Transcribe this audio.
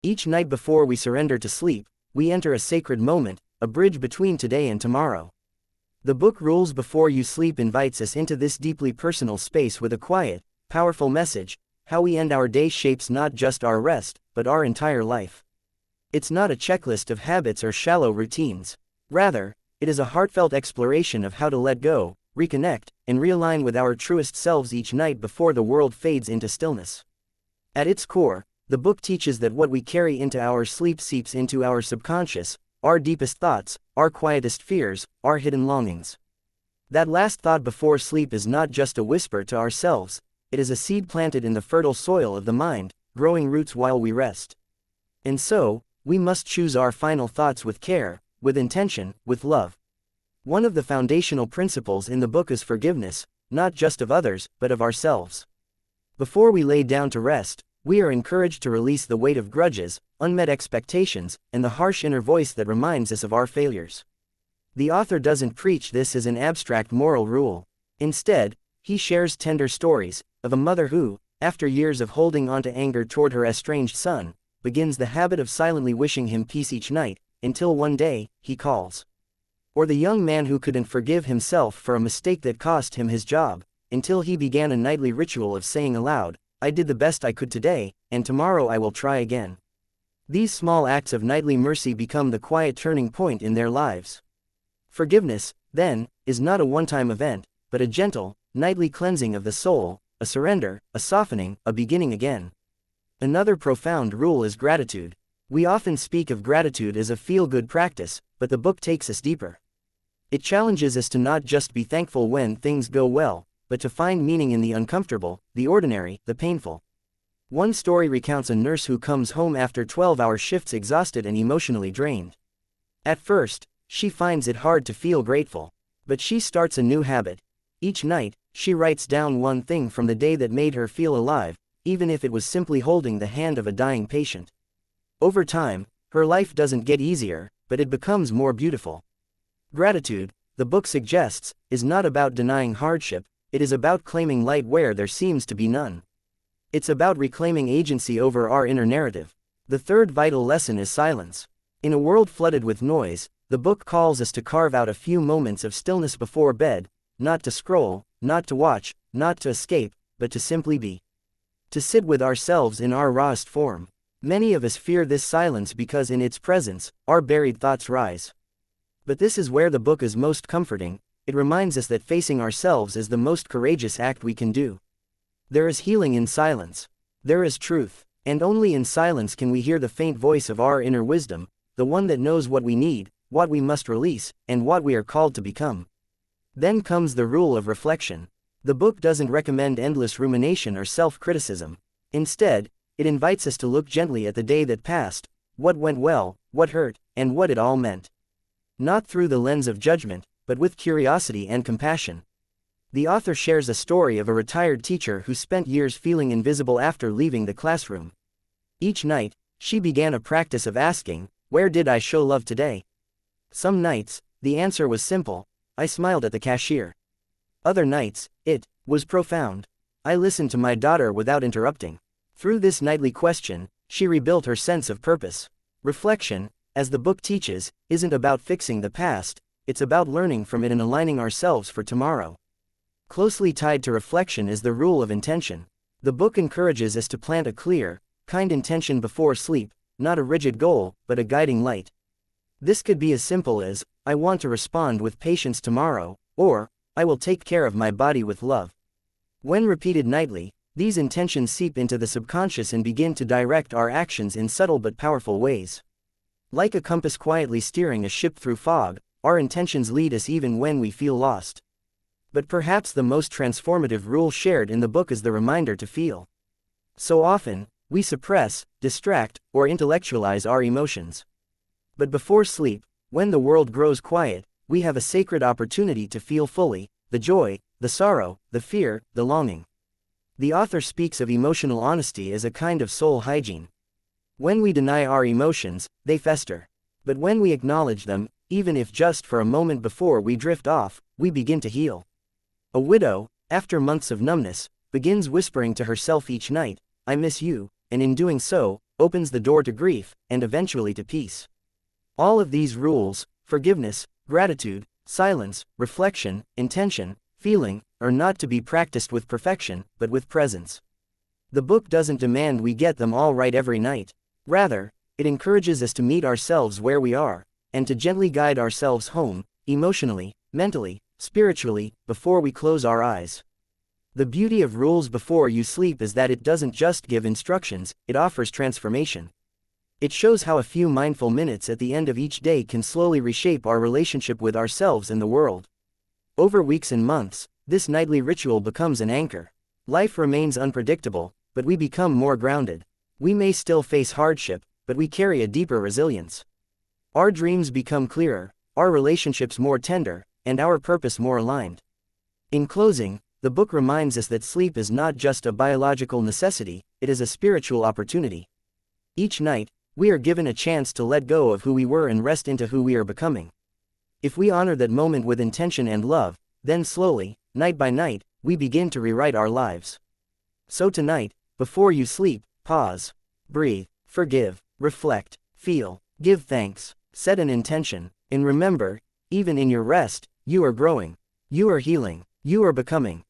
Each night before we surrender to sleep, we enter a sacred moment, a bridge between today and tomorrow. The book Rules Before You Sleep invites us into this deeply personal space with a quiet, powerful message. How we end our day shapes not just our rest, but our entire life. It's not a checklist of habits or shallow routines. Rather, it is a heartfelt exploration of how to let go, reconnect, and realign with our truest selves each night before the world fades into stillness. At its core, the book teaches that what we carry into our sleep seeps into our subconscious, our deepest thoughts, our quietest fears, our hidden longings. That last thought before sleep is not just a whisper to ourselves, it is a seed planted in the fertile soil of the mind, growing roots while we rest. And so, we must choose our final thoughts with care, with intention, with love. One of the foundational principles in the book is forgiveness, not just of others, but of ourselves. Before we lay down to rest, we are encouraged to release the weight of grudges, unmet expectations, and the harsh inner voice that reminds us of our failures. The author doesn't preach this as an abstract moral rule. Instead, he shares tender stories of a mother who, after years of holding on to anger toward her estranged son, begins the habit of silently wishing him peace each night, until one day, he calls. Or the young man who couldn't forgive himself for a mistake that cost him his job, until he began a nightly ritual of saying aloud, "I did the best I could today, and tomorrow I will try again." These small acts of nightly mercy become the quiet turning point in their lives. Forgiveness, then, is not a one-time event, but a gentle, nightly cleansing of the soul, a surrender, a softening, a beginning again. Another profound rule is gratitude. We often speak of gratitude as a feel-good practice, but the book takes us deeper. It challenges us to not just be thankful when things go well, but to find meaning in the uncomfortable, the ordinary, the painful. One story recounts a nurse who comes home after 12-hour shifts exhausted and emotionally drained. At first, she finds it hard to feel grateful. But she starts a new habit. Each night, she writes down one thing from the day that made her feel alive, even if it was simply holding the hand of a dying patient. Over time, her life doesn't get easier, but it becomes more beautiful. Gratitude, the book suggests, is not about denying hardship, it is about claiming light where there seems to be none. It's about reclaiming agency over our inner narrative. The third vital lesson is silence. In a world flooded with noise, the book calls us to carve out a few moments of stillness before bed, not to scroll, not to watch, not to escape, but to simply be. To sit with ourselves in our rawest form. Many of us fear this silence because in its presence, our buried thoughts rise. But this is where the book is most comforting. It reminds us that facing ourselves is the most courageous act we can do. There is healing in silence. There is truth, and only in silence can we hear the faint voice of our inner wisdom, the one that knows what we need, what we must release, and what we are called to become. Then comes the rule of reflection. The book doesn't recommend endless rumination or self-criticism. Instead, it invites us to look gently at the day that passed, what went well, what hurt, and what it all meant. Not through the lens of judgment, but with curiosity and compassion. The author shares a story of a retired teacher who spent years feeling invisible after leaving the classroom. Each night, she began a practice of asking, "Where did I show love today?" Some nights, the answer was simple, "I smiled at the cashier." Other nights, it was profound. "I listened to my daughter without interrupting." Through this nightly question, she rebuilt her sense of purpose. Reflection, as the book teaches, isn't about fixing the past, it's about learning from it and aligning ourselves for tomorrow. Closely tied to reflection is the rule of intention. The book encourages us to plant a clear, kind intention before sleep, not a rigid goal, but a guiding light. This could be as simple as, "I want to respond with patience tomorrow," or, "I will take care of my body with love." When repeated nightly, these intentions seep into the subconscious and begin to direct our actions in subtle but powerful ways. Like a compass quietly steering a ship through fog, our intentions lead us even when we feel lost. But perhaps the most transformative rule shared in the book is the reminder to feel. So often, we suppress, distract, or intellectualize our emotions. But before sleep, when the world grows quiet, we have a sacred opportunity to feel fully, the joy, the sorrow, the fear, the longing. The author speaks of emotional honesty as a kind of soul hygiene. When we deny our emotions, they fester. But when we acknowledge them, even if just for a moment before we drift off, we begin to heal. A widow, after months of numbness, begins whispering to herself each night, "I miss you," and in doing so, opens the door to grief, and eventually to peace. All of these rules, forgiveness, gratitude, silence, reflection, intention, feeling, are not to be practiced with perfection, but with presence. The book doesn't demand we get them all right every night. Rather, it encourages us to meet ourselves where we are, and to gently guide ourselves home, emotionally, mentally, spiritually, before we close our eyes. The beauty of Rules Before You Sleep is that it doesn't just give instructions, it offers transformation. It shows how a few mindful minutes at the end of each day can slowly reshape our relationship with ourselves and the world. Over weeks and months, this nightly ritual becomes an anchor. Life remains unpredictable, but we become more grounded. We may still face hardship, but we carry a deeper resilience. Our dreams become clearer, our relationships more tender, and our purpose more aligned. In closing, the book reminds us that sleep is not just a biological necessity, it is a spiritual opportunity. Each night, we are given a chance to let go of who we were and rest into who we are becoming. If we honor that moment with intention and love, then slowly, night by night, we begin to rewrite our lives. So tonight, before you sleep, pause, breathe, forgive, reflect, feel, give thanks, set an intention, and remember, even in your rest, you are growing, you are healing, you are becoming.